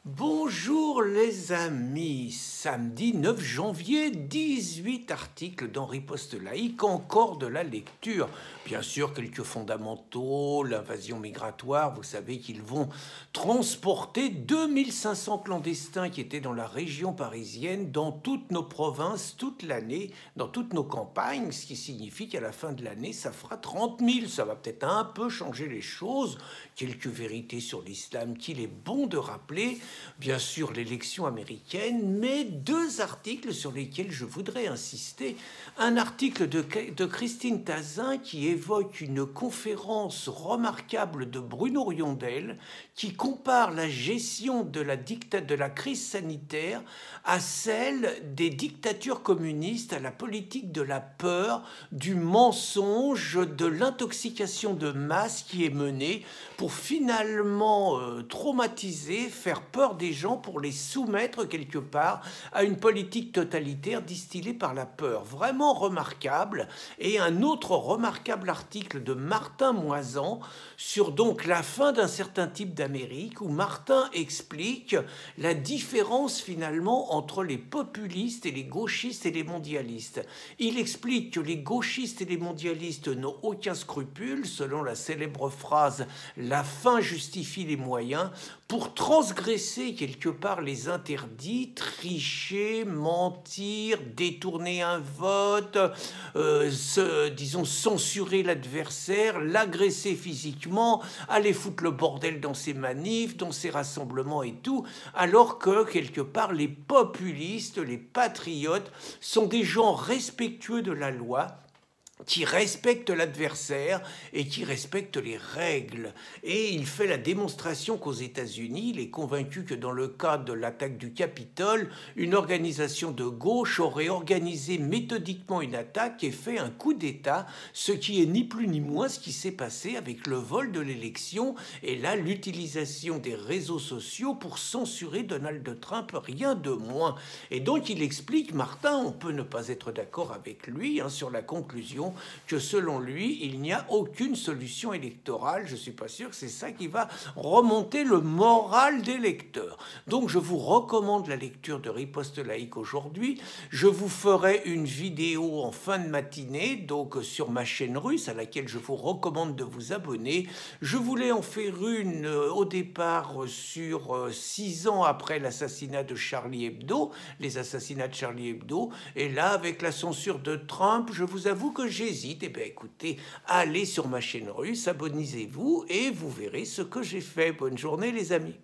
Bonjour les amis, samedi 9 janvier, 18 articles dans Riposte laïque, encore de la lecture. Bien sûr, quelques fondamentaux, l'invasion migratoire, vous savez qu'ils vont transporter 2500 clandestins qui étaient dans la région parisienne, dans toutes nos provinces, toute l'année, dans toutes nos campagnes, ce qui signifie qu'à la fin de l'année, ça fera 30 000. Ça va peut-être un peu changer les choses, quelques vérités sur l'islam qu'il est bon de rappeler. Bien sûr, l'élection américaine, mais deux articles sur lesquels je voudrais insister. Un article de Christine Tazin qui évoque une conférence remarquable de Bruno Riondel qui compare la gestion de la crise sanitaire à celle des dictatures communistes, à la politique de la peur, du mensonge, de l'intoxication de masse qui est menée pour finalement traumatiser, faire peur des gens pour les soumettre quelque part à une politique totalitaire distillée par la peur. Vraiment remarquable. Et un autre remarquable article de Martin Moisan sur donc la fin d'un certain type d'Amérique où Martin explique la différence finalement entre les populistes et les gauchistes et les mondialistes. Il explique que les gauchistes et les mondialistes n'ont aucun scrupule, selon la célèbre phrase « la fin justifie les moyens », pour transgresser quelque part les interdits, tricher, mentir, détourner un vote, disons censurer l'adversaire, l'agresser physiquement, aller foutre le bordel dans ses manifs, dans ses rassemblements et tout, alors que quelque part les populistes, les patriotes sont des gens respectueux de la loi, qui respecte l'adversaire et qui respecte les règles. Et il fait la démonstration qu'aux États-Unis, il est convaincu que dans le cas de l'attaque du Capitole, une organisation de gauche aurait organisé méthodiquement une attaque et fait un coup d'État, ce qui est ni plus ni moins ce qui s'est passé avec le vol de l'élection et là l'utilisation des réseaux sociaux pour censurer Donald Trump, rien de moins. Et donc il explique, Martin, on peut ne pas être d'accord avec lui sur la conclusion que selon lui, il n'y a aucune solution électorale. Je ne suis pas sûr que c'est ça qui va remonter le moral des lecteurs. Donc je vous recommande la lecture de Riposte laïque aujourd'hui. Je vous ferai une vidéo en fin de matinée, donc sur ma chaîne russe, à laquelle je vous recommande de vous abonner. Je voulais en faire une au départ sur 6 ans après l'assassinat de Charlie Hebdo, les assassinats de Charlie Hebdo. Et là, avec la censure de Trump, je vous avoue que j'hésite. Eh bien, écoutez, allez sur ma chaîne russe, abonnez-vous et vous verrez ce que j'ai fait. Bonne journée, les amis.